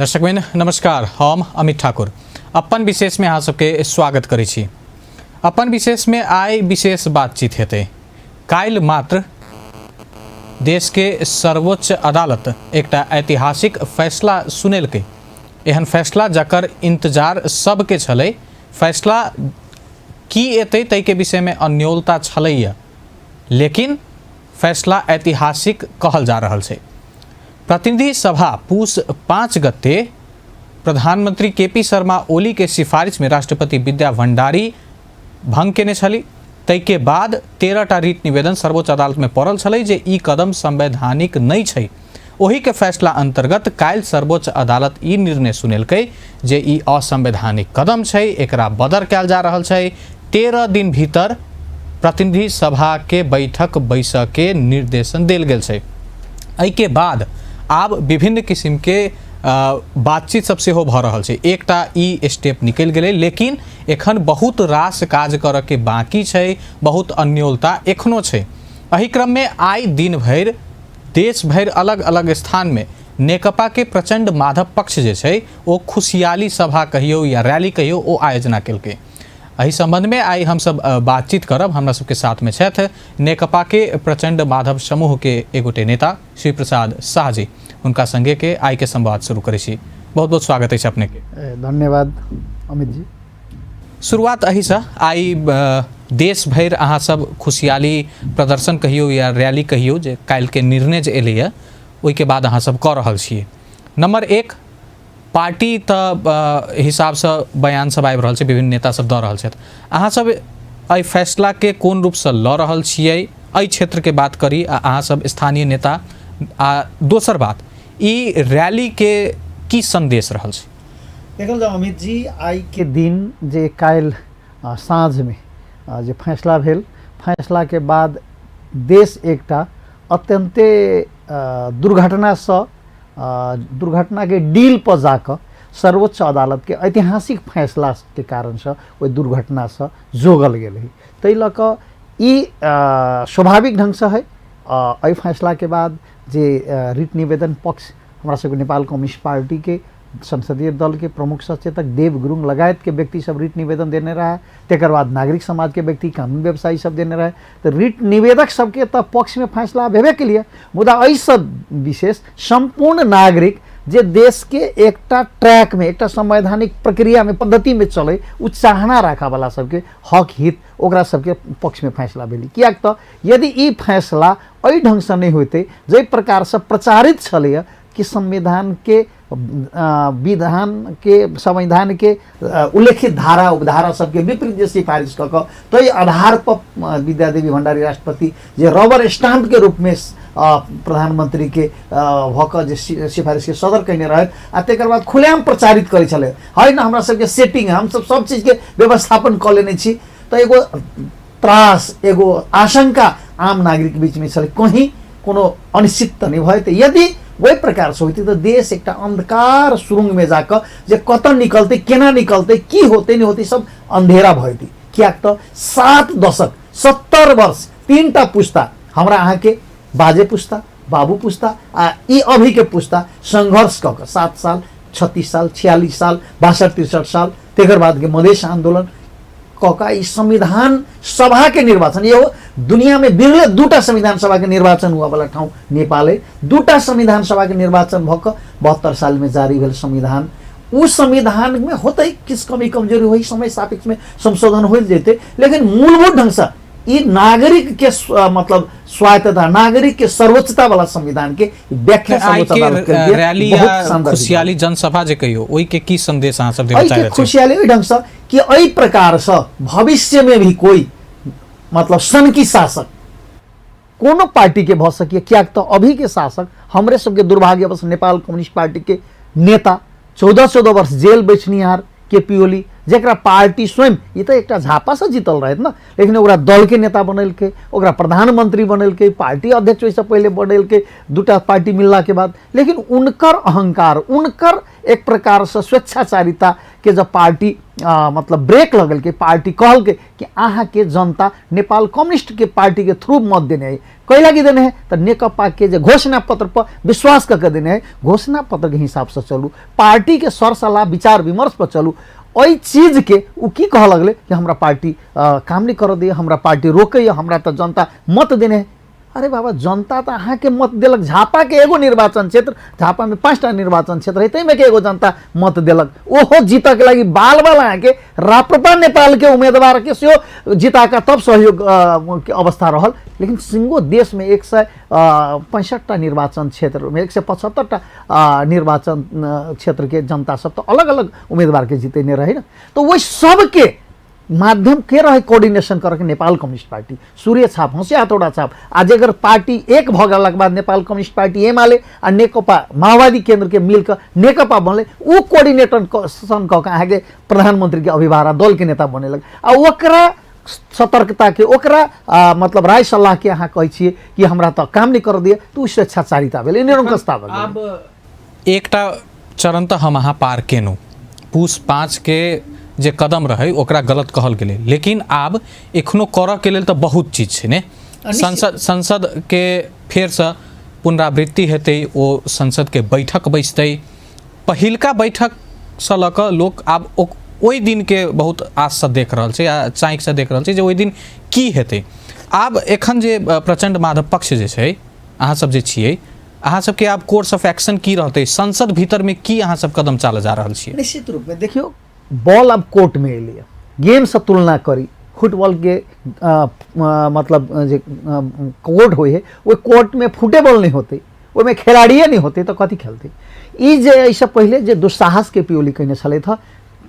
दर्शकबिन नमस्कार, हम अमित ठाकुर अपन विशेष में अहाँ सबके स्वागत करै छी। अपन विशेष में आइ विशेष बातचीत हेतै। काल्हि मात्र देश के सर्वोच्च अदालत एकटा ऐतिहासिक फैसला सुनेलकै। एहन फैसला जकर इंतजार सबके छलै। फैसला की एतै तै के विषय में अन्योलता छलैया, लेकिन फैसला ऐतिहासिक कहल जा रहल छै। प्रतिनिधि सभा पूस 5 गते प्रधानमंत्री केपी शर्मा ओली के सिफारिश में राष्ट्रपति विद्या भंडारी भंग केने छली। तै के बाद 13टा रिट निवेदन सर्वोच्च अदालत में पड़ल छलै जे ई कदम संवैधानिक नहीं छै। ओही के फैसला अंतर्गत काल्हि सर्वोच्च अदालत ई निर्णय सुनेलकै जे ई असंवैधानिक कदम छै, एकरा बदर कयल जा रहल छै। 13 दिन भीतर प्रतिनिधि सभा के बैठक बैसक के निर्देशन देल गेल छै। एहि के बाद आब विभिन्न किस्म के बातचीत सब से हो भ रहल छै। एकटा ई स्टेप निकल गेलै, लेकिन एखन बहुत रास काज करऽ के बाकी छै, बहुत अन्योलता एखनो छै। एहि क्रम में आइ दिन भर देश भर अलग अलग स्थान में नेकपा के प्रचंड माधव पक्ष जे छै ओ खुशियाली सभा कहियो या रैली कहियो ओ आयोजना केलकै। एहि संबंध में आई हम सब बातचीत करब। हमरा सबके साथ में छथि नेकपा के प्रचंड माधव समूह के एगोटे नेता श्री प्रसाद शाह जी। उनका संगे के आई के संवाद शुरू करे छी। बहुत बहुत स्वागत है अपने के। धन्यवाद अमित जी। शुरुआत अही से आई देश भर अहाँ सब खुशियाली प्रदर्शन कहियो या रैली कहियो जे काल्हि के निर्णय जे एलै है ओहि के बाद अहाँ सब कऽ रहल छियै। नंबर 1, पार्टी त हिसाब से बयान सब आबि रहल छै, विभिन्न नेता सब दऽ रहल छथि। अहाँ सब एहि फैसला के कोन रूप से लऽ रहल छियै, एहि क्षेत्र के बात करी अहाँ सब स्थानीय नेता। आ दोसर बात, ई रैली के की संदेश रहल छै? देखल जाओ अमित जी, आई के दिन जे काल्हि साँझ में जे फैसला भेल, फैसला के बाद देश एकटा अत्यंते दुर्घटना के डील पर जाकर सर्वोच्च अदालत के ऐतिहासिक फैसला के कारण से ओहि दुर्घटना से जोगल गेल है। तै लऽ कऽ ई स्वाभाविक ढंग से है। एहि फैसला के बाद जे रिट निवेदन पक्ष हमरा सबके नेपाल कम्युनिस्ट पार्टी के संसदीय दल के प्रमुख सचेतक देव गुरुङ लगायत के व्यक्ति सब रिट निवेदन देने रहा। तेकर बाद नागरिक समाज के व्यक्ति, कानून व्यवसायी सब देने रहे। तो रिट निवेदक सबके तो पक्ष में फैसला भेबे के लिए, मुदा एहि सब विशेष संपूर्ण नागरिक जे देश के एकटा ट्रैक में, एकटा संवैधानिक प्रक्रिया में, पद्धति में चले, उ चाहना राखा वाला सबके हक हित ओकरा सबके पक्ष में फैसला भेली। कियाक तो यदि ई फैसला एहि ढंग से नहीं होते जे प्रकार से प्रचारित छलै कि संविधान के संविधान के उल्लेखित धारा उपधारा सबके विपरीत जे सिफारिश कऽ कऽ तै आधार पर विद्यादेवी भंडारी राष्ट्रपति जे रबर स्टाम्प के रूप में प्रधानमंत्री के भऽ जे सिफारिश के सदर कयने रहे आ तेकर बाद खुलेआम प्रचारित करै छलै है ना। हमरा सबके सेटिंग है, हम सब चीज के व्यवस्थापन कऽ लेने छी। तो एगो त्रास, एगो आशंका आम नागरिक के बीच में छलै, कहीं कोनो अनिश्चितता नहीं भए। यदि वही प्रकार से होती तो देश एक अंधकार सुरुंग में जाकर जे कतऽ निकलते, केना निकलते, की होते नहीं होते, सब अंधेरा भयती। क्या तो 7 दशक 70 वर्ष 3टा पुस्ता, हमरा अहाँ के बाजे पुस्ता, बाबू पुस्ता आ ई अभी के पुस्ता संघर्ष कऽ कऽ 7 साल 36 साल 46 साल 62-63 साल तेकर बाद के मधेश आंदोलन कऽ ई संविधान सभा के निर्वाचन, ये दुनिया में बिरले 2टा संविधान सभा के निर्वाचन हुआ वाला ठाउँ नेपाल है। 2टा संविधान सभा के निर्वाचन भऽ कऽ 72 साल में जारी भेल संविधान। उस संविधान में होते किस कमी कमजोरी वही समय सापेक्ष में संशोधन हो जेते, लेकिन मूलभूत ढंग से ये नागरिक के मतलब स्वायत्तता, नागरिक के सर्वोच्चता वाला संविधान के व्याख्या सर्वोच्च अदालत के लिए रैली या खुशियाली जनसभा जे कहियो ओई के की संदेश अहाँ सब देना चाहै छी? खुशियाली ओई ढंग से कि एहि प्रकार से भविष्य में भी कोई मतलब सनकी शासक कोनो पार्टी के भ सकिए। क्या तो अभी के शासक हमरे सबके दुर्भाग्यवश नेपाल कम्युनिस्ट पार्टी के नेता 14 वर्ष जेल बैठनिहार केपी ओली, जरा पार्टी स्वयं ये तो एक झापा से जीतल रहे ना, लेकिन ओकरा दल के नेता बनैलकै, ओकरा प्रधानमंत्री बनैलकै, पार्टी अध्यक्ष वैसे पहले बनैलकै 2टा पार्टी मिलला के बाद। लेकिन उनकर अहंकार, उनकर एक प्रकार से स्वेच्छाचारिता के जब पार्टी मतलब ब्रेक लगल के पार्टी कहल के कि अहाँ के जनता नेपाल कम्युनिस्ट के पार्टी के थ्रू मत देने है कई लागी देने है तो नेकपा के जो घोषणा पत्र पर विश्वास करके देने है घोषणा पत्र के हिसाब से चलू पार्टी के सर सलाह विचार विमर्श पर चलू ओई चीज के उ की कह लगले कि हमरा पार्टी काम नहीं कर दिए हमरा पार्टी रोके हमरा तो जनता मत देने है। अरे बाबा जनता तो अहाँ के मत दिलक झापा के एगो निर्वाचन क्षेत्र झापा में 5टा निर्वाचन क्षेत्र है तई में के एगो जनता मत दिलक ओहो जीत के लगी बाल बाल अहाँ के राप्रपा नेपाल के उम्मीदवार के सेहो जीता का तब सहयोग के अवस्था रहल लेकिन सिंगो देश में 165टा निर्वाचन क्षेत्र में 175टा निर्वाचन क्षेत्र के जनता सब तो अलग अलग उम्मीदवार के जीतेने रहे ना तो वही सब के माध्यम के रहे कोऑर्डिनेशन करके नेपाल कम्युनिस्ट पार्टी सूर्य छाप हंसिया हथौड़ा छाप आज अगर पार्टी एक भगल के बाद नेपाल कम्युनिस्ट पार्टी एमाले आ नेकपा माओवादी केंद्र के मिलकर नेकपा बनले वो कोऑर्डिनेटर सन कह अहाँ के प्रधानमंत्री के अभिभारा दल के नेता बने लगे आ ओकरा सतर्कता के ओकरा मतलब राय सलाह के अहाँ कहै छियै कि हमरा तो काम नहीं कर दिए तो स्वेच्छाचारिता भेल निरंकुशता भेल। अब एकटा चरण तो हम अहाँ पार केनु पूस 5 के जे कदम रहे ओकरा गलत कहल गेलै लेकिन आब एखनो करऽ के लेल तऽ बहुत चीज छै ने संसद के फेर से पुनरावृत्ति हेतै ओ संसद के बैठक बैसतै पहिलका बैठक से लऽ कऽ लोक आब ओहि दिन के बहुत आस से देख रहल छै या चाँकि से देख रहल छै जे ओहि दिन की हेतै। आब एखन जे प्रचंड माधव पक्ष जे छै अहाँ सब जे छियै अहाँ सबके आब कोर्स ऑफ एक्शन की रहतै संसद भीतर में की अहाँ सब कदम चाल जा रहल छियै। निश्चित रूप में देखियो बॉल अब कोर्ट में एलिए गेम से तुलना करी फुटबॉल के मतलब जे कोर्ट होए है वो कोर्ट में फुटबॉल नहीं होते वो में खिलाड़िए नहीं होते तो कथी खेलते ई जे ऐसा पहले जे दुस्साहस के पियोली कहने चले था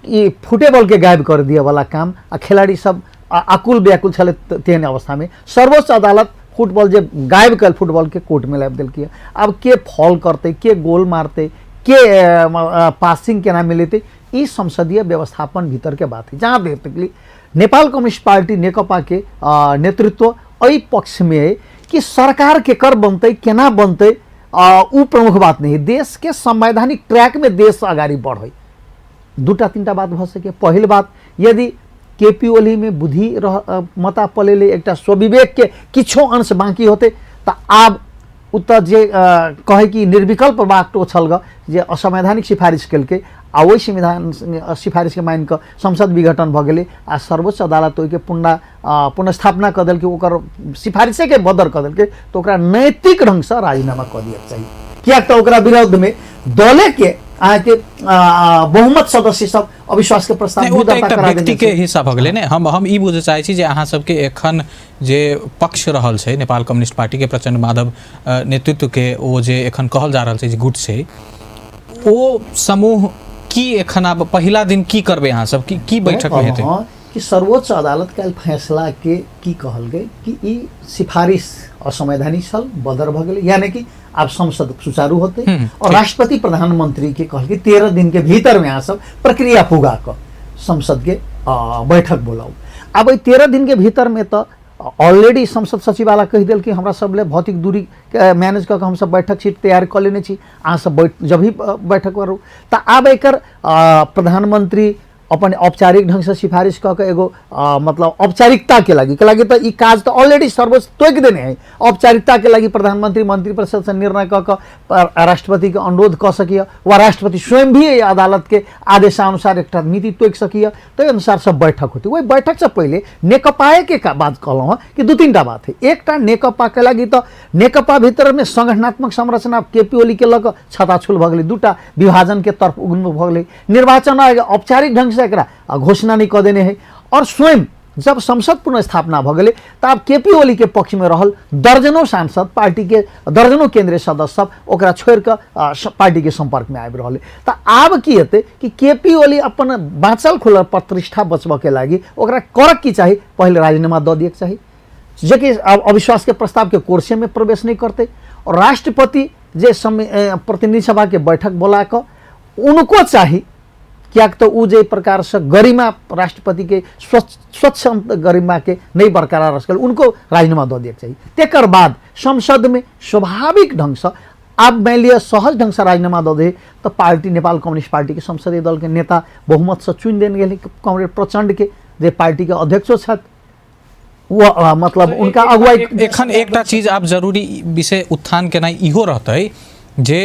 कि फुटबॉल के गायब कर दिए वाला काम आ खिलाड़ी सब आकुल व्याकुल चले तेन अवस्था में सर्वोच्च अदालत फुटबॉल जे गायब कर फुटबॉल के कोर्ट में लाइब दिल किया अब के फॉल करते के गोल मारते के पासिंग के नाम मिलते ई संसदीय व्यवस्थापन भीतर के बात है जहाँ basically Nepal communist party Nekapa के नेतृत्व एहि पक्ष में है कि सरकार के कर बनते केना बनते उ प्रमुख बात नहीं देश के संवैधानिक ट्रैक में देश अगाडि बढ़े दूटा तीनटा बात भ सके पहिल बात यदि केपी ओली में बुद्धि मता पलेले एकटा स्वविवेक के किछो अंश बाँकी होते तो आब उत्तर जे कहे कि निर्विकल्प बाटो छल ग जे असंवैधानिक सिफारिश केलकै आ वही संविधान सिफारिश के मान के संसद विघटन भ गेलै आ सर्वोच्च अदालत ओहि के पुनर्स्थापना कर देलकै ओकर सिफारिशे के बदर कर देलकै तो ओकरा नैतिक ढंग से राजीनामा कर दिया चाहिए कियाक तो ओकरा विरोध में दले के अहाँ के बहुमत सदस्य सब अविश्वास के प्रस्ताव व्यक्ति के हिस्सा भ गेलै ने हम ई बुझे चाहै छी जे अहाँ सबके एखन जे पक्ष रहल छै नेपाल कम्युनिस्ट पार्टी के प्रचंड माधव नेतृत्व के ओ जे एखन कहल जा रहल छै जे गुट छै ओ समूह की एखन आब पहिला दिन की करबे अहाँ सब की बैठक में हेतै कि सर्वोच्च अदालत का फैसला के की कहल गई कि ई सिफारिश असंवैधानिक छल बदर भ गेलै यानी कि अब संसद सुचारू होते और राष्ट्रपति प्रधानमंत्री के कहल कि 13 दिन के भीतर में यहाँ सब प्रक्रिया पुगा कर संसद के बैठक बोलाऊ। अब 13 दिन के भीतर में तो ऑलरेडी संसद सचिवालय कह दिल कि हमरा सब ले भौतिक दूरी मैनेज करके हम सब बैठक सीट तैयार कर लेने छी अहाँ सब जब भी बैठक करू तो अब एक प्रधानमंत्री अपन औपचारिक ढंग से सिफारिश कऽ के एगो मतलब औपचारिकता के लगी तो ई काज तो ऑलरेडी सर्वोच्च तोक देने हैं औपचारिकता के लगी प्रधानमंत्री मंत्रिपरिषद से निर्णय कऽ के राष्ट्रपति के अनुरोध कऽ सकिए वा राष्ट्रपति स्वयं भी अदालत के आदेशानुसार एक नीति तोक सकिए तो अनुसार सब बैठक होती वही बैठक से पहले नेकपाए के बात कहलूँ कि 2-3टा बात है एकटा नेकपा के लगी तो नेकपा भीतर में संगठनात्मक संरचना केपी ओली के लग छताछुल भ गेलै 2टा विभाजन के तरफ उन्मुख भ गेलै निर्वाचन आयोग औपचारिक ढंग से घोषणा नहीं कर देने है और स्वयं जब संसद पुनर्स्थापना भ गेलै तो अब केपी ओली के पक्ष में रहल दर्जनों सांसद पार्टी के दर्जनों केंद्रीय सदस्य सब ओकरा छोड़ कर पार्टी के संपर्क में आबि रहल तो आब की हेतै कि केपी ओली अपन बाँचल खुलल प्रतिष्ठा बचबऽ के लागी ओकरा करक की चाही पहले राजीनामा दऽ दियके चाही जे कि अविश्वास के प्रस्ताव के कोर्से में प्रवेश नहीं करते और राष्ट्रपति जे प्रतिनिधि सभा के बैठक बोला कर उनको चाहिए क्या तो उ जे प्रकार से गरिमा राष्ट्रपति के स्वच्छ गरिमा के नहीं बरकरार रख उनको राजीनामा दऽ दियके चाहिए तेकर बाद संसद में स्वाभाविक ढंग से अब मान लिया सहज ढंग से राजीनामा दे दे तो पार्टी नेपाल कम्युनिस्ट पार्टी के संसदीय दल के नेता बहुमत से चुन देने गेले कमरेड प्रचंड के जे पार्टी के अध्यक्ष छथि वो मतलब उनका अगुवाई एखन एकटा चीज आप जरूरी विषय उत्थान केनाइ इहो रहतै जे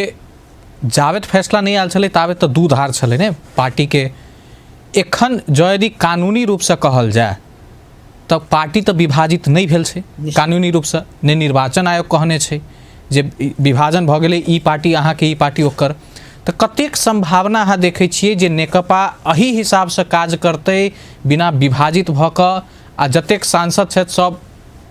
जावेत फैसला नहीं आयल छलै ताबे तो दू धार छलै ने पार्टी के। एखन जँ यदि कानूनी रूप से कहल जाए तो पार्टी तो विभाजित नहीं भेल छै कानूनी रूप से, ने निर्वाचन आयोग कहने छै जे विभाजन भ गेलै ई पार्टी अहाँके ई पार्टी ओकर। तो कतेक संभावना अहाँ देखै छियै जे नेकपा एही हिसाब से काज करतै बिना विभाजित भ कऽ आ जतेक सांसद छथि सब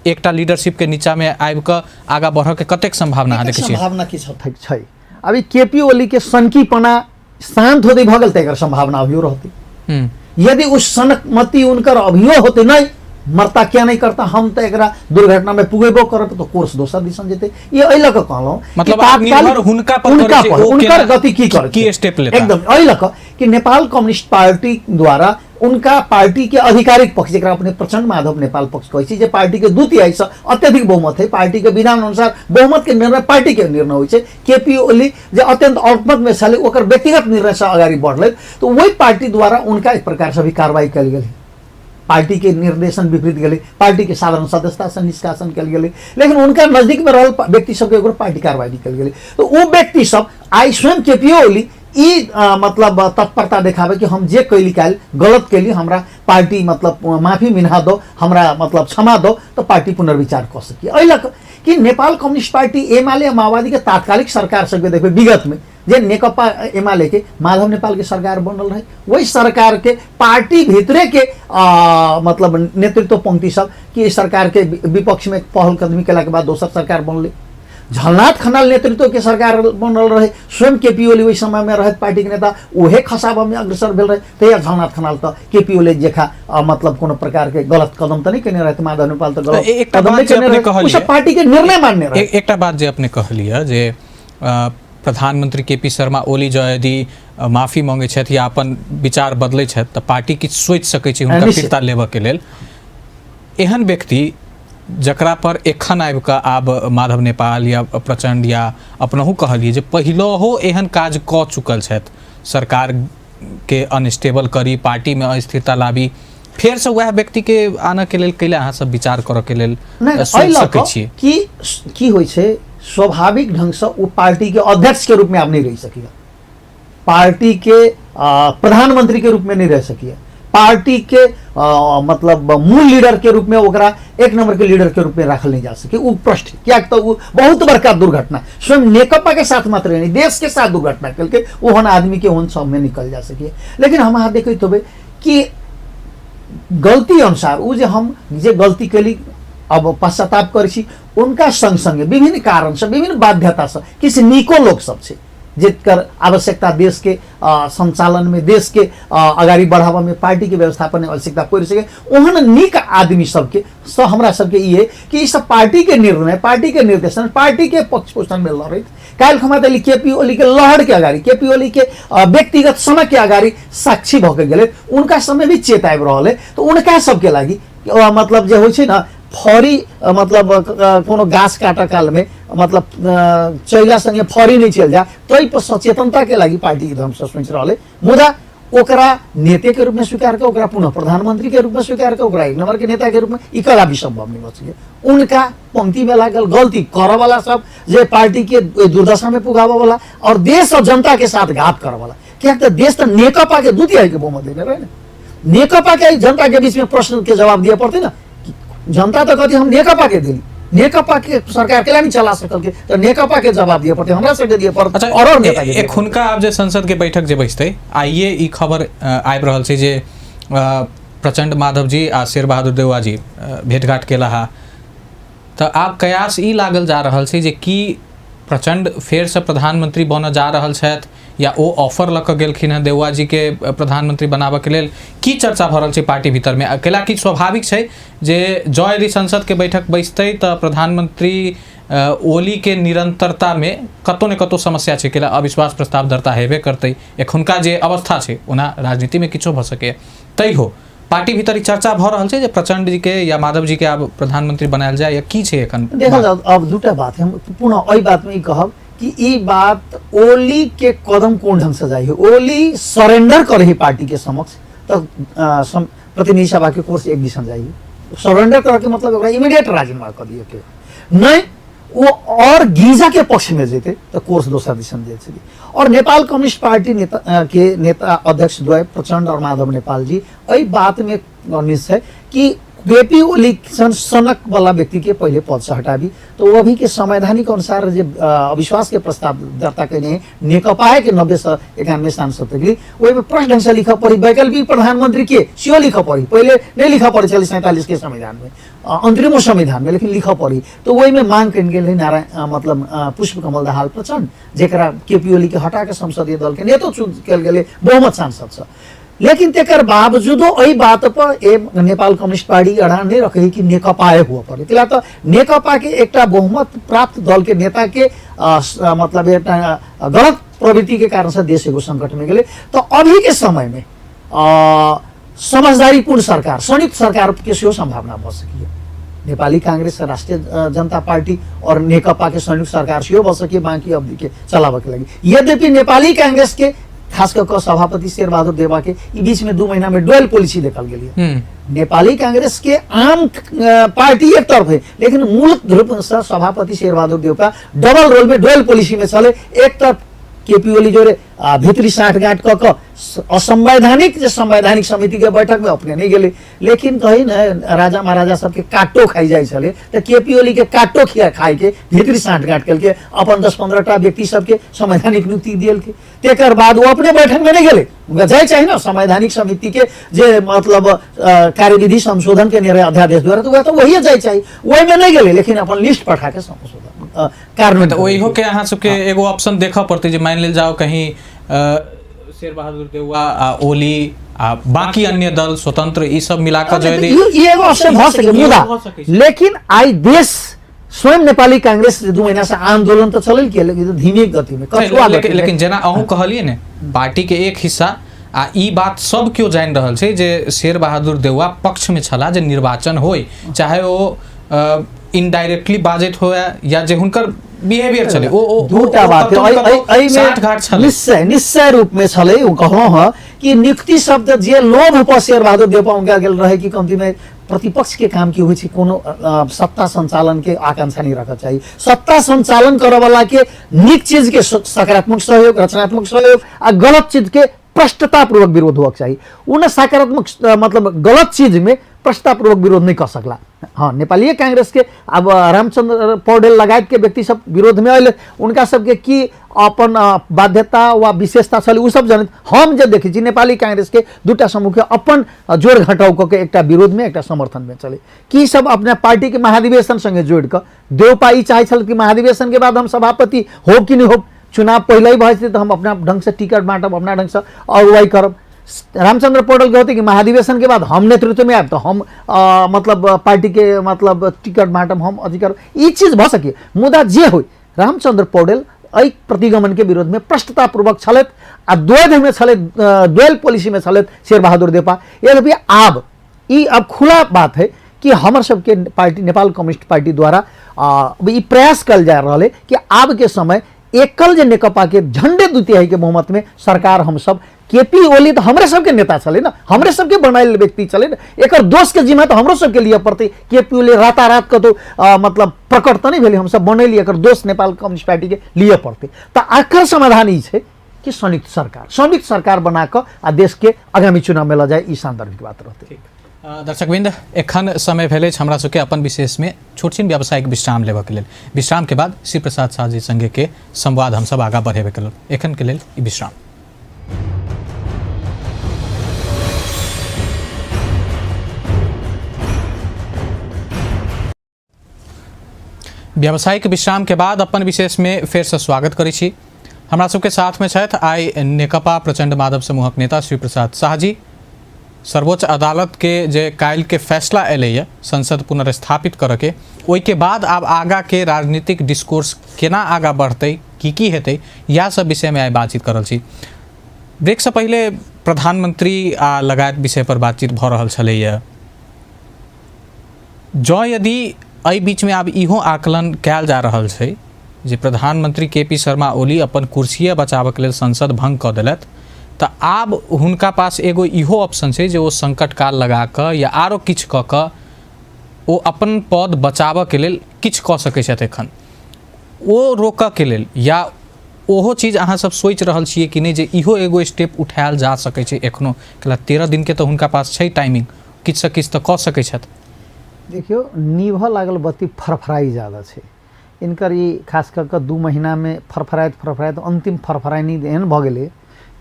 एकटा लीडरशिप के नीचा में आबि कऽ आगाँ बढ़ऽ के कतेक संभावना अहाँ देखै छियै? संभावना की छै अभी केपी ओली के सनकीपना शांत होते भ गेल त संभावना अभियो रहते। यदि उस सनकमति उनकर अभियो होते नहीं मरता क्या नहीं करता हम तो एकरा दुर्घटना में पुगेबो करब तो कोर्स दोसर दिसन जेते। ये एहि लऽ कऽ कहलहुँ मतलब आप निर्भर हुनका पर करै छै उनकर गति की करे की स्टेप लेता एकदम एहि लऽ कऽ कि नेपाल कम्युनिस्ट पार्टी द्वारा उनका पार्टी के आधिकारिक पक्ष जरा अपने प्रचंड माधव नेपाल पक्ष कहै छै जे पार्टी के 2/3 से अत्यधिक बहुमत है। पार्टी के विधान अनुसार बहुमत के निर्णय पार्टी के निर्णय होइ छै। केपी ओली जे अत्यंत अल्पमत में छलै ओकर व्यक्तिगत निर्णय से अगाडि बढ़लै तो वही पार्टी द्वारा उनका एक प्रकार से भी कार्रवाई कल गेलै। पार्टी के निर्देशन विपरीत गए, पार्टी के साधारण सदस्यता से निष्कासन कल गए, लेकिन उनका नजदीक में रहल व्यक्ति सबके ऊपर पार्टी कार्रवाई निकल गए। तो वो व्यक्ति सब आई स्वयं केपी ओली ई मतलब तत्परता देखावे कि हम जे कैली काल गलत कैली हमरा पार्टी मतलब माफी मिन्हा दो हमरा मतलब क्षमा दो तो पार्टी पुनर्विचार कर सकी। एहि लऽ कि नेपाल कम्युनिस्ट पार्टी एमाले माओवादी के तात्कालिक सरकार सबके देखिए विगत में जे नेकपा एमाले के माधव नेपाल के सरकार बनल रहे वही सरकार के पार्टी भीतरे के मतलब नेतृत्व पंक्ति सब कि सरकार के विपक्ष में पहलकदमी केला के बाद दोसर सरकार बनले। झलनाथ खनाल नेतृत्व के सरकार बनल रहे, स्वयं केपी ओली वही समय में रहे पार्टी के नेता उहे खसाब में अग्रसर भेल रहे। तैयार झलनाथ खनाल तो केपी ओली जेखा मतलब कोनो प्रकार के गलत कदम तो नहीं केने रहे, माधव नेपाल तो गलत कदम नहीं केने रहे, उस पार्टी के निर्णय मानने रहे। एकटा बात जे अपने कहलिए जे प्रधानमंत्री केपी शर्मा ओली जो यदि माफी मांगे छथि या अपन विचार बदलै छथि तऽ पार्टी किछु सोचि सकै छै हुनका फिरता लेबऽ के लेल। एहन व्यक्ति जकरा पर एखन आबि कऽ आब माधव नेपाल या प्रचंड या अपनहु कहलिए जे पहिलहो एहन काज कऽ चुकल छथि सरकार के अनस्टेबल करी पार्टी में अस्थिरता लाबी, फेर से वह व्यक्ति के आने के लेल कैले अहाँ सब विचार करऽ के लेल सोचि सकै छियै की होइ छै? स्वाभाविक ढंग से वो पार्टी के अध्यक्ष के रूप में आप नहीं रह सकिए, पार्टी के प्रधानमंत्री के रूप में नहीं रह सकिए, पार्टी के मतलब मूल लीडर के रूप में ओकरा एक नंबर के लीडर के रूप में रखल नहीं जा सके। वो प्रश्न क्या तो वो बहुत बड़का दुर्घटना स्वयं नेकपा के साथ मात्र नहीं देश के साथ दुर्घटना करके वो होना आदमी के उन सब में निकल जा सके। लेकिन हम यहाँ देखे तो कि गलती अनुसार वो जो हम जे गलती कैली अब पश्चाताप करी उनका संग संगे विभिन्न कारण से विभिन्न बाध्यता से किसी निको लोग सब छे जिनकर आवश्यकता देश के संचालन में देश के अगाडि बढ़ावा में पार्टी के व्यवस्थापन में आवश्यकता पड़ सके ओहन निक आदमी सबके हमरा सबके ये कि इस पार्टी के निर्णय पार्टी के निर्देशन पार्टी के पक्ष पोषण में लड़े काल खमा देली केपी ओली के लहर के अगाडि केपी ओली के व्यक्तिगत समय के अगाडि साक्षी भके गेले उनका समय भी चेत आबि रहल है। तो उनका सबके लागि मतलब जे होइ छै ना फरी मतलब कोनो घास काटा काल में मतलब चैला संगे फरी नहीं चल जा तो सचेतनता के लागि पार्टी एकदम से सोच रहा है। मुदा ओकरा नेता के रूप में स्वीकार कर ओकरा पुनः प्रधानमंत्री के रूप में स्वीकार कर ओकरा एक नंबर के नेता के रूप में ई कला भी संभव नहीं बचे। उनका पंक्ति में लागल गलती करे वाला सब जे पार्टी के दुर्दशा में पुगावे वाला और देश और जनता के साथ घात करे वाला क्या तो देश तो नेकपा के द्वितीय के बहुमत देने रहे नेकपा के जनता के बीच में प्रश्न के जवाब दिया पड़ते ना जनता तो कहती हम नेकपा के दिली नेकपा के सरकार के नहीं चला सकल के तो नेकपा के जवाब दिए पड़ते हमरा से दिए पड़ते। अच्छा और नेता के एखुनका आब जे संसद के बैठक जे बैठते आइए ई खबर आबि रहल छै जे प्रचंड माधव जी आ शेर बहादुर देउवा जी भेंटघाट केला हा तो आब कयास ई लागल जा रहल छै जे की प्रचंड फेर से प्रधानमंत्री बन जा रहल छथि या ओ ऑफर लऽ कऽ गेलखिन हँ देउवा जी के प्रधानमंत्री बनाबऽ के लेल की चर्चा भऽ रहल छै पार्टी भीतर में अकेला की स्वाभाविक छै जे जँ यदि संसद के बैठक बैसतै तऽ प्रधानमंत्री ओली के निरंतरता में कतौ ने कतौ समस्या छै केला अविश्वास प्रस्ताव दर्ता हेबे करतै एखुनका जे अवस्था छै ओना राजनीति में किछो भऽ सके तैयो पार्टी भीतर चर्चा भऽ रहल छै जे प्रचंड जी के या माधव जी के आब प्रधानमंत्री बनायल जाय या की छै एखन देखल जाउ अब दूटा बात हम पुनः ओहि बात में ई कहब कि ई बात ओली के कदम कौन ढंग से जाइए। ओली सरेंडर करे ही पार्टी के समक्ष तो प्रतिनिधि सभा के कोर्स एक दिशा जाइए। सरेंडर करके मतलब इमीडिएट राजीनामा कर दिए के नहीं वो और गिजा के पक्ष में जेते तो कोर्स दोसर दिशा दिए चली। और नेपाल कम्युनिस्ट पार्टी के नेता अध्यक्ष द्वय प्रचंड और माधव नेपाल जी यही बात में निश्चय कि केपी ओली सनक वाला व्यक्ति के पहले पद से हटाबी तो वो अभी के संवैधानिक अनुसार जो अविश्वास के प्रस्ताव दर्ता करने नेकपा के 90 से 91 सांसद तक वही में प्रश्न ढंग से लिखा पड़ी वैकल्पिक प्रधानमंत्री के सीओ लिखा पड़ी पहले नहीं लिखा पड़ी 47 के संविधान में अंतरिम संविधान में लेकिन लिखा पड़ी तो वही में मांग करके नारायण मतलब पुष्प कमल दाहाल प्रचंड जेकरा केपी ओली के हटा के संसदीय दल के नेतृत्व चुन कल गए बहुमत सांसद से। लेकिन तेकर बावजूदो यही बात पर नेपाल कम्युनिस्ट पार्टी अड़ान नहीं रखे कि नेकपा हुआ पड़े तिला तो नेकपा के एक बहुमत प्राप्त दल के नेता के मतलब एक गलत प्रवृत्ति के कारण से देश को संकट में गए। तो अभी के समय में समझदारीपूर्ण सरकार संयुक्त सरकार के सेहो संभावना बच सकी है। नेपाली कांग्रेस राष्ट्रीय जनता पार्टी और नेकपा के संयुक्त सरकार सेहो बच सकी बाकी अवधि के चलावे के लगी। यद्यपि नेपाली कांग्रेस के खास कर सभापति शेरबहादुर देवा के बीच में 2 महीना में डुअल पॉलिसी देखल गई। नेपाली कांग्रेस के आम पार्टी एक तरफ है लेकिन मूल रूप से सभापति शेरबहादुर देवा डबल रोल में डुअल पॉलिसी में चले। एक तरफ केपी ओली जो भीतरी साठगांठ क असंवैधानिक जो संवैधानिक समिति के बैठक में अपने नहीं गए लेकिन कहीं न राजा महाराजा सबके काटो खाई जाए चले तो केपी ओली के काटो खिया खाए के भीतरी साठगांठ करके अपन 10-15 व्यक्ति सबके संवैधानिक नियुक्ति दियल के तेकर बाद वो अपने बैठक में नहीं गए उनका जाए चाहिए ना संवैधानिक समिति के जे मतलब कार्यविधि संशोधन के निर्णय अध्यादेश द्वारा तो वह तो वही जाए चाहिए वही में नहीं गए लेकिन अपन लिस्ट पठा के संशोधन कारण तो वही हो के अहाँ सबके एगो ऑप्शन देखा पड़ते जे मान लेल जाओ कहीं शेरबहादुर देवा ओली बाकी अन्य दल स्वतंत्र ये सब मिलाकर जो है ये एगो ऑप्शन हो सके मुदा लेकिन आई देश स्वयं नेपाली कांग्रेस 2 महीना से आंदोलन तो चलल के लेकिन धीमी गति में लेकिन जना अहू कहलिए ने पार्टी के एक हिस्सा ई बात सब क्यों जान रहल छे जे शेरबहादुर देवा पक्ष में छला जे निर्वाचन होय चाहे वो इनडायरेक्टली बाजित हो या जे हुनकर बिहेवियर चले वो दूटा बात है निश्चय रूप में चले कहूँ है कि नियुक्ति शब्द जे लोभ पर शेरबहादुर देवा उनका गेल रहे कि कमती में प्रतिपक्ष के काम की हुई कोनो सत्ता संचालन के आकांक्षा नहीं रखा चाहिए। सत्ता संचालन करे वाला के निक चीज के सकारात्मक सहयोग रचनात्मक सहयोग आ गलत चीज के प्रष्टतापूर्वक विरोध होना चाहिए। उन्हें सकारात्मक मतलब गलत चीज में प्रष्टतापूर्वक विरोध नहीं कर सकला। हाँ नेपाली कांग्रेस के अब रामचंद्र पौडेल लगायत के व्यक्ति सब विरोध में आए उनका सबके की अपन बाध्यता व विशेषता चले उ सब जनित हम जो देखी नेपाली कांग्रेस के 2टा समूह के अपन जोड़ घटाव के एक विरोध में एक समर्थन में चले कि सब अपने पार्टी के महाधिवेशन संगे जोड़ कर देवपा चाहे कि महाधिवेशन के बाद हम सभापति हो कि नहीं हो चुनाव पहले ही भए तो हम अपना ढंग से टिकट बांटब अपना ढंग से अगुवाई करब। रामचंद्र पौडेल कहते कि महाधिवेशन के बाद हम नेतृत्व में आए तो हम मतलब पार्टी के मतलब टिकट बांटब हम अधिकार ये चीज भ सके मुदा जे हो रामचंद्र पौडेल एहि प्रतिगमन के विरोध में प्रष्टतापूर्वक छलैत आ द्वैध में छलैत डुअल पॉलिसी में छलैत शेरबहादुर देवा। यद्यपि अब खुला बात है कि हमर सबके पार्टी नेपाल कम्युनिस्ट पार्टी द्वारा ये प्रयास कल जा रहा है कि अब के समय एकल जे नेकपा के झंडे 2/3 के बहुमत में सरकार हम सब केपी ओली तो हमरे सबके नेता चले ना हमरे सबके बनाएल व्यक्ति चले ना एक दोष के जिम्मा तो हमरो सबके लिए पड़ते केपी ओली रातारात का तो मतलब प्रकट तो नहीं भेले हम सब बनैली एक दोष नेपाल कम्युनिस्ट पार्टी के लिए पड़ते तो आखिर समाधान ये है कि संयुक्त सरकार बनाकर देश के आगामी चुनाव में ल जाए ई सांदर्भिक बात रहते। दर्शकवृंद एखन समय भेले हमरा सबके अपन विशेष में छोटछिन व्यावसायिक विश्राम लेबऽ के लेल विश्राम के बाद श्री प्रसाद शाह जी संगे के संवाद हम सब आगा बढ़ेबे के लेल एखन के लेल ई विश्राम। व्यावसायिक विश्राम के बाद अपन विशेष में फेर से स्वागत करै छी। हमरा सबके साथ में छथि आइ नेकपा प्रचंड माधव समूहक नेता श्री प्रसाद शाह जी। सर्वोच्च अदालत के जे काल्हि के फैसला एलैए संसद पुनर्स्थापित करऽ के ओहि के बाद आब आगा के राजनीतिक डिस्कोर्स केना आगा बढ़तै की हेतै इएह सब विषय में आइ बातचीत करल छी। ब्रेक से पहले प्रधानमंत्री आ लगायत विषय पर बातचीत भऽ रहल छलैए। जँ यदि एहि बीच में आब इहो आकलन कयल जा रहल छै जे प्रधानमंत्री के.पी. शर्मा ओली अपन कुर्सिया बचाबक लेल संसद भंग कऽ देलथि तऽ आब हुनका पास एगो इहो ऑप्शन छै जे ओ संकट काल लगा कऽ या आरो किछु कऽ कऽ ओ अपन पद बचाबऽके लेल किछु कऽ सकै छथि एखन ओ रोकऽके लेल या ओहो चीज अहाँ सब सोचि रहल छियै कि नहि जे इहो एगो स्टेप उठायल जा सकै छै एखनो कैला 13 दिन के तऽ हुनका पास छै टाइमिंग किछुसँ किछु तऽ कऽ सकै छथि। देखियो नीभऽ लागल बत्ती फरफराई ज़्यादा छै इनकर ई खास कऽ कऽ 2 महीना में फरफराइत अंतिम फरफराइनी एहन भऽ गेलै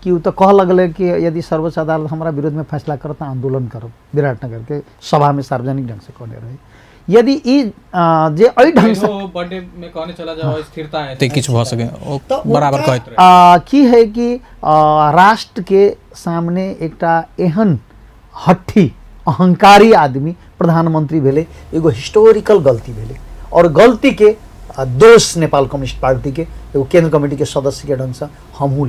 कि उ तऽ कह लगलै कि यदि सर्वोच्च अदालत हमारा विरोध में फैसला करत तऽ आंदोलन करब विराटनगर के सभा में सार्वजनिक ढंग से कहने रहे यदि ई जे एहि ढंग से बर्थडे में कहने चला जाओ स्थिरता है तो किछु भऽ सके ओ बराबर कहैत रहे की है कि राष्ट्र के सामने एकटा एहन हट्ठी अहंकारी आदमी प्रधानमंत्री भेले एगो हिस्टोरिकल गलती भेले और गलती के दोष नेपाल कम्युनिस्ट पार्टी के एगो केंद्र कमेटी के सदस्य के ढंग से हमहूँ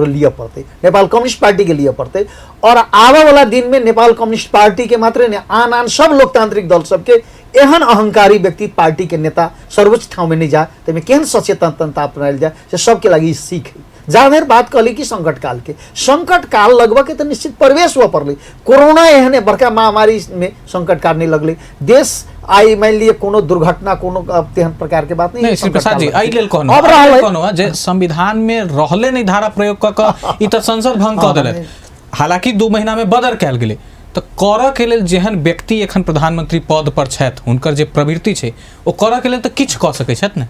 लिए पड़ते नेपाल कम्युनिस्ट पार्टी के लिए पड़ते और आने वाला दिन में नेपाल कम्युनिस्ट पार्टी के मात्र नहीं आन सब लोकतांत्रिक दल सबके एहन अहंकारी व्यक्ति पार्टी के नेता सर्वोच्च ठाउँ में नहीं जाए तो केहन सचेतनता अपनायल जाए से सबके लगी सीख है। जहाँ देर बात कहली कि संकट काल लगभग के तो निश्चित प्रवेश हुआ पड़ल कोरोना एहने बड़का महामारी में संकट काल नहीं लगले देश आई मान लिए कोनो दुर्घटना कोनो तेहन प्रकार के बात नहीं श्री प्रसाद जी एहि लेल कहनो जे संविधान में रहले नहीं धारा प्रयोग क के ई त संसद भंग क देलथि हालांकि 2 महीना में बदर कैल गेलै तऽ करऽ के लेल जेहन व्यक्ति एखन प्रधानमंत्री पद पर छथि हुनकर जे प्रवृत्ति छै ओ करऽ के लेल तऽ किछु कऽ सकै छथि ने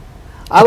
अब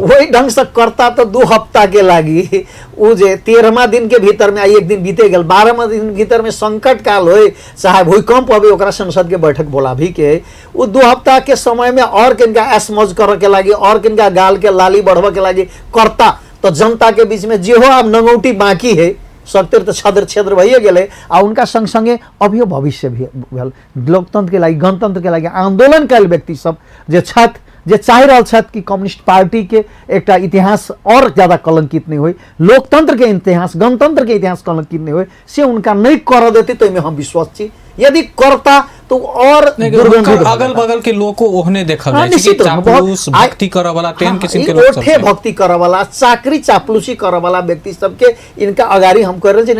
वही ढंग से करता तो 2 हफ्ता के लगी वो जे 13वां दिन के भीतर में एक दिन बीते गल 12वां दिन भीतर में संकट काल हो चाहे भूकंप हो ओकरा संसद के बैठक बोला भी के वो 2 हफ्ता के समय में और किनका ऐसमौज करे के लगी और किनका गाल के लाली बढ़वा के लगी करता तो जनता के बीच में जेहो अब नंगौटी बाकी है सत्तर तो छद्र छेद्र भइए गेले आ उनका संग संगे अभियो भविष्य भी लोकतंत्र के लगी गणतंत्र के लगी आंदोलन कैल व्यक्ति सब जे छथि जे चाह रहा छथि कि कम्युनिस्ट पार्टी के एक इतिहास और ज्यादा कलंकित नहीं हो लोकतंत्र के इतिहास गणतंत्र के इतिहास कलंकित नहीं हो से उनका नहीं कर देते तो में हम विश्वास छी यदि करता तो और अगल बगल के लोग को ओहने देखल जाय छै कि चापलूस भक्ति करऽ वाला तेहन किस्म के लोग सब ओठे भक्ति करऽ वाला चाकरी चापलूसी करऽ वाला व्यक्ति सबके इनका अगाड़ी हम कह रहल छी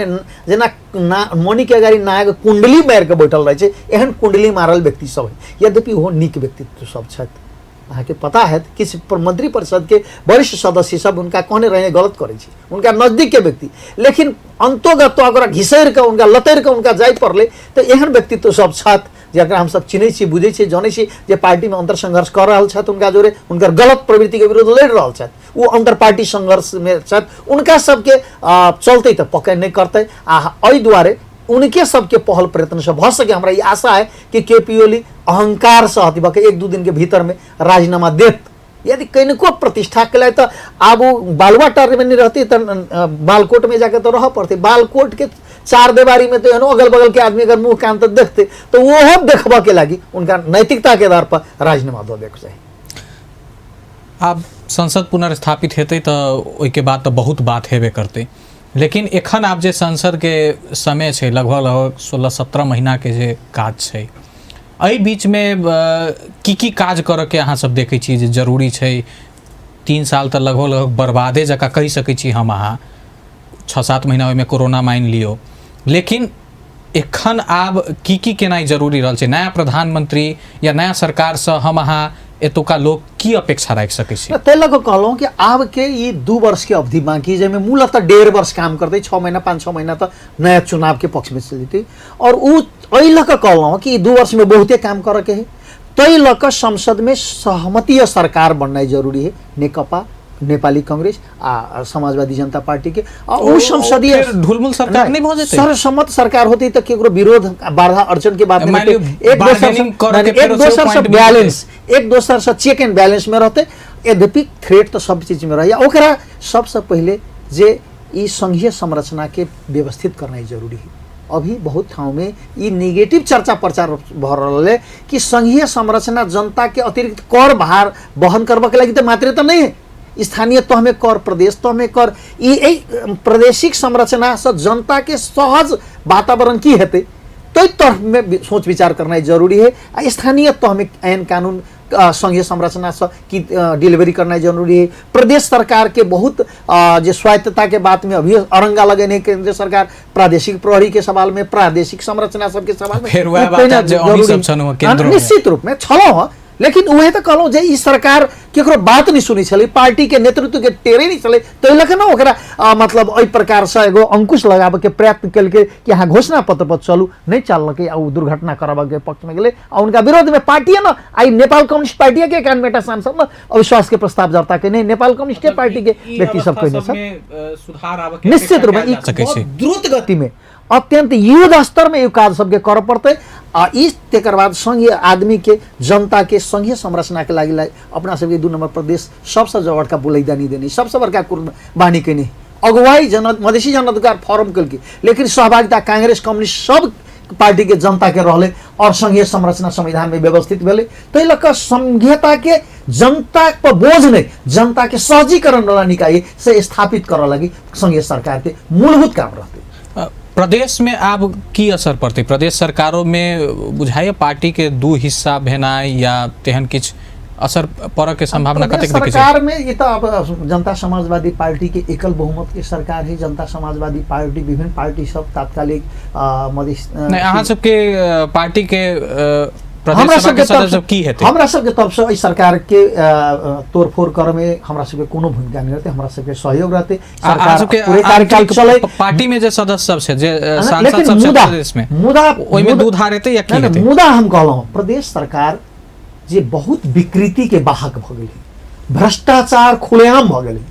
जेना मणि के अगाड़ी नायक कुंडली मार के बैठल रहे छै एहन कुंडली मारल व्यक्ति सब है यद्यपि वो नीक व्यक्तित्व सब छथि अहाँ के पता है किस मंत्री परिषद के वरिष्ठ सदस्य सब उनका कहने रहे गलत करे उनका नजदीक के व्यक्ति लेकिन अंतोगत अगर घिसैर के उनका लतैर के उनका जाय पड़ले तो एहन व्यक्तित्व सब छथि जकरा हम सब चिन्है छी बुझै छी जानै छी जे पार्टी में अंतर संघर्ष कर रहल छथि उनका जोरे उनकर गलत प्रवृत्ति के विरुद्ध लड़ रहल छथि वो अंतर पार्टी संघर्ष में छथि उनका सबके चलते तो पकड़ नहीं करते एहि दुआरे उनके सबके पहल प्रयत्न से भ सके हमरा ये आशा है कि के.पी. ओली अहंकार से हति के 1-2 दिन के भीतर में राजीनामा देत यदि कनिको प्रतिष्ठा के लिए तो अब बालुआ टार में नहीं रहती तो बालकोट में जाके तो रह पड़ते बालकोट के 4 दीवारी में तो अगल बगल के आदमी अगर मुंह कान तो देखते तो वो देखबा के लगी उनका नैतिकता के आधार पर राजीनामा दो देख चाहिए। अब संसद पुनर्स्थापित हेतै तो ओहि के बाद तो बहुत बात हेबे करते लेकिन एखन आब जे संसद के समय छै लगभग 16-17 महीना के जे काज छै एहि बीच में की काज करऽ के अहाँ सब देखै छी जे जरूरी छै 3 साल तऽ लगभग बर्बादे जकाँ कहि सकै छी हम अहाँ 6-7 महीना ओहिमे कोरोना मान लियो लेकिन एखन आब की केनाइ जरूरी रहल छै नया प्रधानमंत्री या नया सरकार से हम अहाँ एतुका लोग की अपेक्षा राखि सकै छी तै लऽ कऽ कहलहुँ कि आब के ई 2 वर्ष के अवधि बाकी जाहिमे मूलतः 1.5 वर्ष काम करते 6 महीना 5-6 महीना तो नया चुनाव के पक्ष में चल जेतै और उ एहि लऽ कऽ कहलहुँ कि 2 वर्ष में बहुते काम करे के है तै लऽ कऽ संसद में सहमतीय सरकार बननाइ जरूरी है नेकपा नेपाली कांग्रेस आ समाजवादी जनता पार्टी के और संसदीय ढुलमुल सरकार नहीं भ जेतै सर्वसम्मत सरकार होती तो केकरो विरोध बाधा अड़चन के बात नहीं एक दोसर से चेक एंड बैलेंस में रहते यद्यपि थ्रेट तो सब चीज में रही ओकरा सबसे पहले जे ई संघीय संरचना के व्यवस्थित करना जरूरी है अभी बहुत ठाउँ में ये नेगेटिव चर्चा प्रचार भ रहल है कि संघीय संरचना जनता के अतिरिक्त कर भार वहन करबा के लागि तो मात्र तो नहीं है स्थानीय तह में कर प्रदेश तह में कर ये प्रादेशिक संरचना से जनता के सहज वातावरण की हेतै तो तह में सोच विचार करना जरूरी है स्थानीय तह में आईन कानून संघीय संरचना से की डिलीवरी करना जरूरी है। प्रदेश सरकार के बहुत जो स्वायत्तता के बात में अभी अरंगा लगेने केंद्र सरकार प्रादेशिक प्रहरी के सवाल में, प्रादेशिक संरचना सबके सवाल में फिर वह बात है जो अभी सब छन् हो केंद्र में। निश्चित रूप में छलो हो, लेकिन वह तो कहलो जे ई सरकार केकरो बात नहीं सुनी छले, पार्टी के नेतृत्व के टेरे नहीं छले, तो लख न ओकरा मतलब ओई प्रकार से एगो अंकुश लगाबे के प्रयत्न कल के कि यहाँ घोषणा पत्र पर चलू नहीं चलके आ दुर्घटना कराबे के पक्ष में गेले। और उनका विरोध में पार्टी न आई नेपाल कम्युनिस्ट पार्टी के कान बेटा सांसद न अविश्वास के प्रस्ताव जरता के नहीं नेपाल कम्युनिस्ट पार्टी के व्यक्ति सब कोई नहीं सुधार आबे निश्चित रूप में द्रुत गति में अत्यंत युद्ध स्तर में यो कार्य सबके कर पड़ते। इस तेकर बाद संघीय आदमी के जनता के संघीय संरचना के लागि अपना सबके 2 नंबर प्रदेश सबसे बड़का बुलैदानी देने, सबसे बड़का कुर्बानी कैने अगुवाई मधेसी जन अधिकार फोरम कल की, लेकिन सहभागिता कांग्रेस कम्युनिस्ट सब पार्टी के जनता के रहले और संघीय संरचना संविधान में व्यवस्थित भेले। तो लक संघीयता के जनता पर बोझ नहीं, जनता के सहजीकरण वाला निकाय से स्थापित कर लगी संघीय सरकार के मूलभूत काम रहते। प्रदेश में अब की असर पड़ती, प्रदेश सरकारों में बुझाइए पार्टी के 2 हिस्सा भेनाई या तेहन किछ असर पड़ के संभावना कतेक देखै छै? सरकार में ये तो अब जनता समाजवादी पार्टी के एकल बहुमत के सरकार है। जनता समाजवादी पार्टी विभिन्न पार्टी सब तात्कालिक नहीं अहाँ सबके पार्टी के प्रदेश सभा के सदस्य की हेतै? हमरा सबके तरफ से सरकार के तोड़फोड़ करे में हमरा सबके कोनो भूमिका नहीं रहते, हमरा सबके सहयोग रहते। सरकार पूरे कार्यकाल चले पार्टी में जे सदस्य सब छै, जे सांसद सब छै प्रदेश में, मुदा ओइ में दूध हारेते या की हेतै? मुदा हम कहलहुं प्रदेश सरकार जे बहुत विकृति के वाहक भ गेलै, भ्रष्टाचार खुलेआम भ गेलै।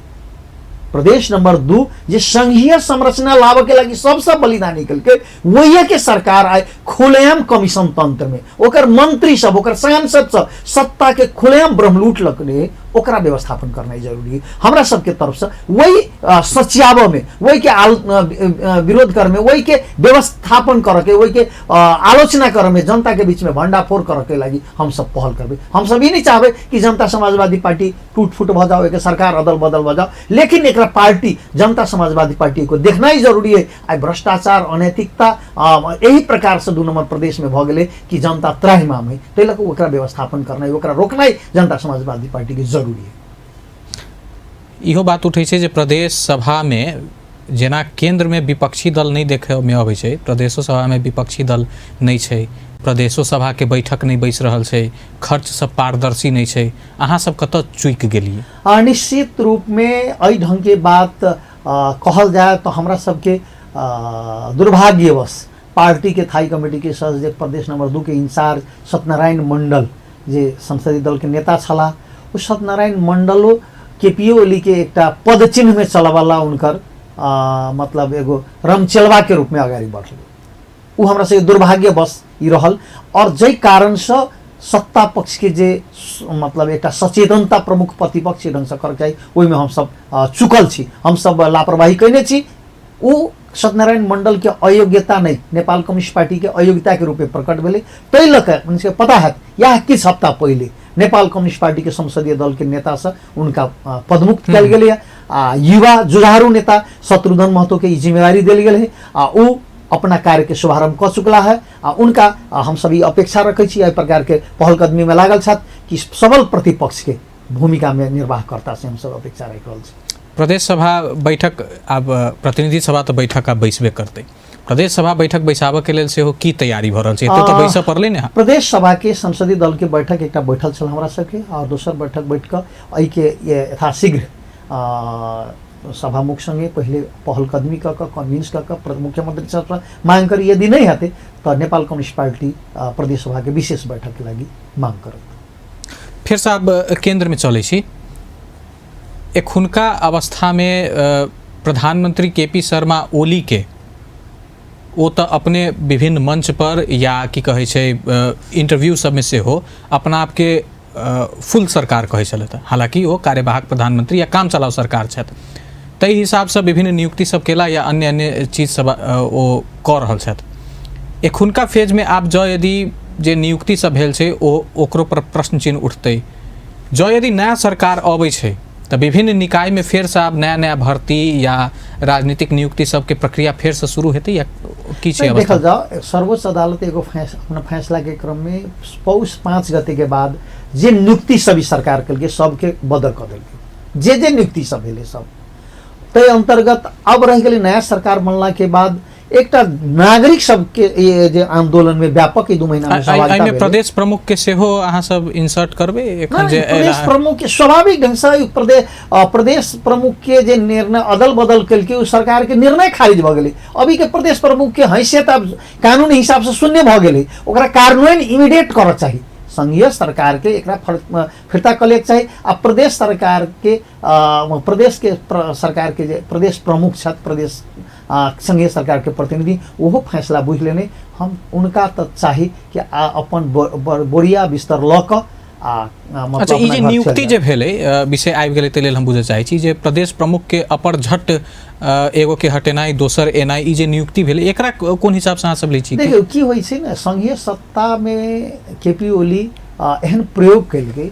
प्रदेश नंबर 2 जे संघीय संरचना लाभ के लगी सबसे बलिदान निकल के वही के सरकार आए खुलेआम कमीशन तंत्र में, ओकर मंत्री सब, ओकर सांसद सब सत्ता के खुलेआम ब्रह्मलूट लकने ओकरा व्यवस्थापन करना जरूरी है। हमरा सबके तरफ से वही सच्याव में, वही के विरोध कर में, वही के व्यवस्थापन कर के, वही के आलोचना कर में, जनता के बीच में भंडाफोड़ कर के लगी हम सब पहल करबे। हम सब ये नहीं चाहबे कि जनता समाजवादी पार्टी टूट फूट भ जाओ, एक सरकार अदल बदल भ जाओ, लेकिन एक पार्टी जनता समाजवादी पार्टी को देखना ही जरूरी है। आई भ्रष्टाचार अनैतिकता यही प्रकार से 2 नंबर प्रदेश में भ गेले कि जनता त्राहिमाम है, तैला को ओकरा व्यवस्थापन करना, ओकरा रोकना जनता समाजवादी पार्टी के जरूरी है। इहो बात उठै छै जे प्रदेश सभा में जेना केंद्र में विपक्षी दल नहीं देखे में अबै छै, प्रदेशो सभा में विपक्षी दल नहीं छै, प्रदेशो सभा के बैठक नहीं बैस रहल छै, खर्च सब पारदर्शी नहीं छै, अहाँ सब कत चुक गेलिए? निश्चित रूप में एहि ढंग के बात कहल जाए तो हमरा सबके दुर्भाग्यवश पार्टी के थाई कमेटी के सदस्य प्रदेश नंबर 2 के इंचार्ज सत्यनारायण मंडल जे संसदीय दल के नेता छला, उस सत्यनारायण मंडलो केपीओ ओली के एक पद चिन्ह में चलवाला उनकर मतलब एगो रमचेलवा के रूप में आगे बढ़ल। उ हमरा से दुर्भाग्यवश ई रहल और जै कारण से सत्ता पक्ष के जे मतलब एक सचेतनता प्रमुख प्रतिपक्ष ढंग से करके ओहि में हम सब चुकल छी, हम सब लापरवाही कैने छी। उ सत्यनारायण मंडल के अयोग्यता नहीं नेपाल कम्युनिस्ट पार्टी के अयोग्यता के रूप में प्रकट भेले। तै लक उनसे पता है यह किछ हफ्ता पहले नेपाल कम्युनिस्ट पार्टी के संसदीय दल के नेता से उनका पदमुक्त कल गेले। युवा जुझारू नेता शत्रुघ्न महतो के जिम्मेदारी दिल गेल है, उ अपना कार्य के शुभारंभ कर चुकला है। उनका हम सभी अपेक्षा रखे छी एहि प्रकार के पहलकदमी में लागल छथ कि सबल प्रतिपक्ष के भूमिका में निर्वाह करता से हम सब अपेक्षा रख रहल छी। प्रदेश सभा बैठक अब प्रतिनिधि सभा तो बैठक अब बैसबे करते, प्रदेश सभा बैठक बैसाबे के लेल सेहो की तैयारी भ रहल छै? एते तो बैसा पड़ले ने। प्रदेश सभा के संसदीय दल के बैठक एक बैठल छल हमरा सबके और दोसर बैठक बैठ कर एहि के यथाशीघ्र सभामुख संगे पहले पहलकदमी कन्विंस कर मुख्यमंत्री साहब मांग करी, यदि नहीं आते तो नेपाल कम्युनिस्ट पार्टी प्रदेश सभा के विशेष बैठक के लगी मांग करत। फिर साहब केंद्र में चले छी, एखुनका अवस्था में प्रधानमंत्री केपी शर्मा ओली के वो तो अपने विभिन्न मंच पर या की कहे छै इंटरव्यू सब में से हो अपना आपके फुल सरकार कहे चलता, हालांकि वो कार्यवाहक प्रधानमंत्री या काम चलाओ सरकार छथि, तै हिसाब से विभिन्न नियुक्ति सब केला या अन्य अन्य चीज सब वो कर रहल छथि। एखुनका फेज में आप जो यदि जे नियुक्ति सब भेल छै ओकरो पर प्रश्न चिन्ह उठते, जो यदि नया सरकार अबै छै तो विभिन्न निकाय में फिर से अब नया नया भर्ती या राजनीतिक नियुक्ति सबके प्रक्रिया फिर से शुरू हेतै या की छै अवस्था? देखल जाओ, सर्वोच्च अदालत एगो अपना फैसला के क्रम में पौष 5 गते के बाद जे नियुक्ति सभी सरकार के सबके बदल कर देलकै, जे नियुक्ति सब भेलै सब तै अंतर्गत अब रह गेलै नया सरकार बनला के बाद एकटा नागरिक सबके ये जे आंदोलन में व्यापक 2 महीना में सहभागिता भेलै। प्रदेश प्रमुख के सेहो अहाँ सब इंसर्ट करबे एखन जे प्रदेश प्रमुख के स्वाभाविक ढंग से प्रदेश प्रमुख के जे निर्णय अदल बदल केलकै उ सरकार के निर्णय खारिज भ गेलै। अभी के प्रदेश प्रमुख के हैसियत अब कानूनी हिसाब से शून्य भ गेलै, ओकरा कार्यान्वयन इमीडिएट करऽ चाहिए। संघीय सरकार के एकरा फिरता कलेक चाहिए। आ प्रदेश सरकार के सरकार के जे प्रदेश प्रमुख छथि, प्रदेश संघीय सरकार के प्रतिनिधि वो फैसला बुझ लेने हम उनका तो चाहिए कि अपन बोरिया बिस्तर ल क मतलब अच्छा, ई जे नियुक्ति जे भेलै विषय आबि गेलै ताहि लेल हम बुझऽ चाहै छी जे प्रदेश प्रमुख के अपर झट एगो के हटेनाइ दोसर एनाइ, ई जे नियुक्ति भेलै एकरा कोन हिसाब से अहाँ सब लै छी? देखियौ की होइ छै ने, संघीय सत्ता में केपी ओली एहन प्रयोग केलकै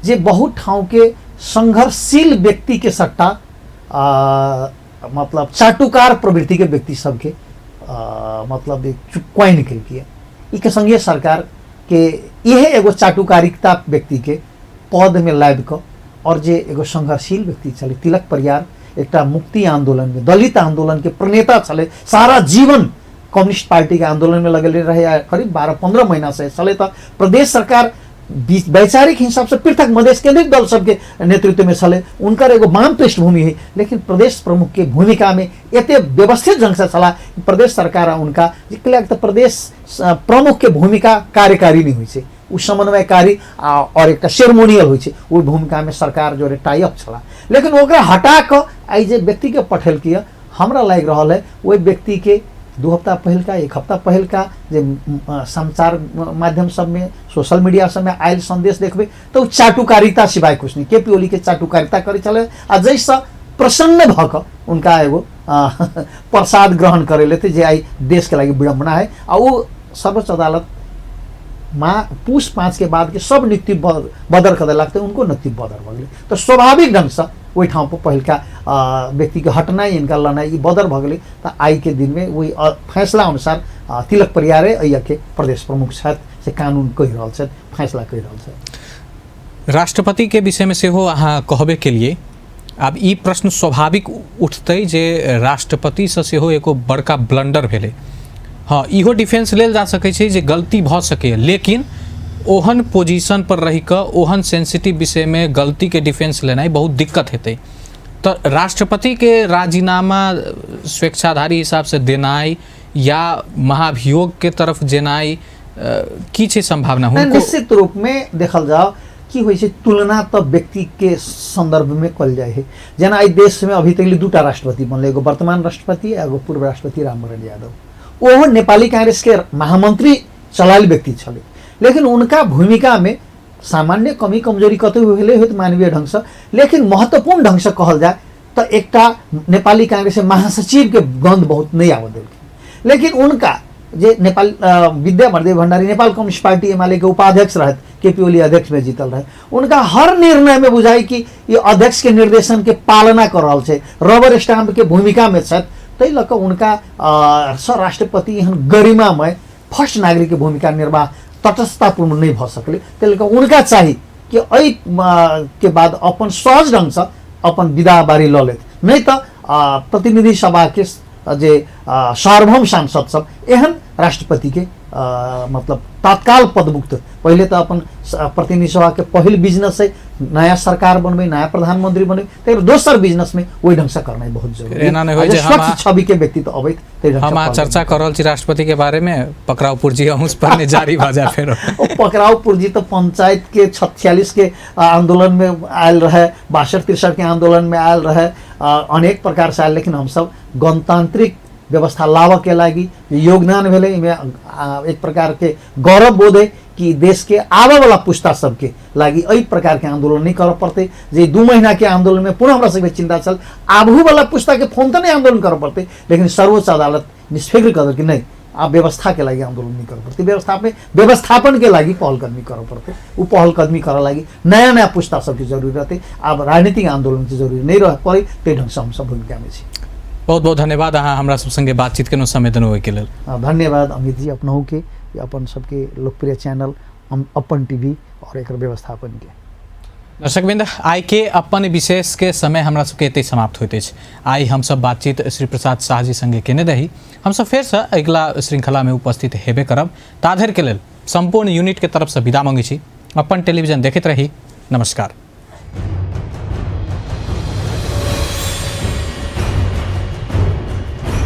जे बहुत ठाउँ के संघर्षशील व्यक्ति के सट्टा मतलब चाटुकार प्रवृत्ति के व्यक्ति सबके मतलब एक क्वाइन केलकै। ई के संघीय सरकार के यह एगो चाटुकारिकता व्यक्ति के पद में लाइब क और जे एगो संघर्षशील व्यक्ति चले, तिलक परियार एकटा मुक्ति आंदोलन में दलित आंदोलन के प्रणेता चले, सारा जीवन कम्युनिस्ट पार्टी के आंदोलन में लगल रहे, करीब 12-15 महीना से चले। तो प्रदेश सरकार वैचारिक हिसाब से पृथक मधेश केंद्रित दल सबके नेतृत्व में चले, उनकर एगो वाम पृष्ठभूमि है, लेकिन प्रदेश प्रमुख के भूमिका में एते व्यवस्थित ढंग से चला प्रदेश सरकार उनका तो प्रदेश प्रमुख के भूमिका कार्यकारी नहीं हुई, उ समन्वयकारी और एक सेरेमोनियल हुई, वो भूमिका में सरकार जो टाई अप चला। लेकिन ओकरा हटा क आई जे व्यक्ति के पठेल किया हमरा लग रहा है वही व्यक्ति के 2 हफ्ता पहल का 1 हफ्ता पहल का जे संचार माध्यम सब में सोशल मीडिया सब में आयल संदेश देखबे तो चाटुकारिता सिवाय कुछ नहीं। केपी ओली के चाटुकारिता करे चले आ जैसा प्रसन्न भक उनका एगो प्रसाद ग्रहण करे लेते जे आई देश के लगी विडम्बना है। आ वो सर्वोच्च अदालत पूस 5 के बाद के सब नियुक्ति बदर कर लगते उनको नियुक्ति बदर भ गए। तो स्वाभाविक ढंग से वही ठाउँ पर पहिलका व्यक्ति के हटनाई इनका लनाई बदर भ गए। तो आई के दिन में वही फैसला अनुसार तिलक परियारे अय के प्रदेश प्रमुख छथि से कानून कहि रहल छथि, फैसला कहि रहल छथि। राष्ट्रपति के विषय में सेहो अहाँ कहबे के लिए अब ई प्रश्न स्वाभाविक उठतै जे राष्ट्रपति से सेहो एगो बड़का ब्लंडर भेलै। हाँ, इहो डिफेंस लेल जा सकै छै जे गलती भ सकै, लेकिन ओहन पोजीशन पर रही क ओहन सेंसिटिव विषय में गलती के डिफेंस लेनाइ बहुत दिक्कत हेतै। तो राष्ट्रपति के राजीनामा स्वेच्छाधारी हिसाब से देनाइ या महाभियोग के तरफ जेनाइ की छै संभावना? निश्चित रूप में देखल जाओ की होइ छै तुलना तो व्यक्ति के संदर्भ में कल जाए है। जेना आई देश में अभी तक 2टा राष्ट्रपति बनले, एगो वर्तमान राष्ट्रपति एगो पूर्व राष्ट्रपति रामवरण यादव। वो नेपाली कांग्रेस के महामंत्री चलायल व्यक्ति छले, लेकिन उनका भूमिका में सामान्य कमी कमजोरी कतौ भेलै होत मानवीय ढंग से, लेकिन महत्वपूर्ण ढंग से कहल जाए तो एकटा नेपाली कांग्रेस के महासचिव के गंध बहुत नहीं आवे देलकै। लेकिन उनका जे नेपाल विद्या बर्देव भण्डारी नेपाल कम्युनिस्ट पार्टी एमाले के उपाध्यक्ष रहे, केपी ओली अध्यक्ष में जीतल रहे, उनका हर निर्णय में बुझाई कि ये अध्यक्ष के निर्देशन के पालना कर रहा है, रबर स्टाम्प के भूमिका में छथि। तै लक उनका राष्ट्रपति एहन गरिमामय फर्स्ट नागरिक के भूमिका निर्वाह तटस्थतापूर्ण नहीं भ सकले। तै लक उनका चाहिए कि एहि के बाद अपन सहज ढंग से अपन विदा बारी ल लेत, नहीं तो प्रतिनिधि सभा के जे सार्वभौम सांसद सब एहन राष्ट्रपति के मतलब तत्काल पदमुक्त, पहले तो अपन प्रतिनिधि सभा के पहल बिजनेस है नया सरकार बनबे, नया प्रधानमंत्री बनबे, तो दोसर बिजनेस में वही ढंग से करना बहुत जरूरी है। स्वच्छ छवि के व्यक्ति तो अवैध हम चर्चा कर रहल छी राष्ट्रपति के बारे में, पकड़ाऊ पुर्जी अंश पर ने जारी भ जाए फेर पकड़ाऊ पुर्जी तो पंचायत के 46 के आंदोलन में आयल रहे, 62-63 के आंदोलन में आयल रहे, अनेक प्रकार से आयल। लेकिन हम सब गणतांत्रिक व्यवस्था लाव के लागी योगदान भेले, में एक प्रकार के गौरव बोध है कि देश के आवे वाला पुस्ता सबके लागी एहि प्रकार के आंदोलन नहीं कर पड़ते। जे 2 महीना के आंदोलन में पुनः हमरा सबके चिंता चल आबू वाला पुस्ता के फोन तो नहीं आंदोलन कर पड़ते, लेकिन सर्वोच्च अदालत निष्फिक्र कर कि नहीं व्यवस्था के लागि आंदोलन नहीं कर पड़ते, व्यवस्थापन के लागि पहलकदमी कर पड़ते। वो पहलकदमी करे लागि नया नया पुस्ता सबकी जरूरत है। अब राजनीतिक आंदोलन की जरूरी नहीं रह पड़े, ते ढंग से हम सब भूमिका में छी। बहुत बहुत धन्यवाद अहाँ हमरा सब संगे बातचीत के समय देने के लेल। धन्यवाद अमित जी अपनहु के, अपन सबके लोकप्रिय चैनल अपन टीवी और एक व्यवस्थापन के। दर्शकवृंद, आई के अपन विशेष के समय हमरा सबके एते समाप्त होते अछि। आई हम सब बातचीत श्री प्रसाद शाह जी संगे केने रही। हम सब फेर से अगला श्रृंखला में उपस्थित हेबे करब। ताधर के लेल संपूर्ण यूनिट के तरफ से विदा मांगे छी। अपन टेलीविजन देखते रही। नमस्कार।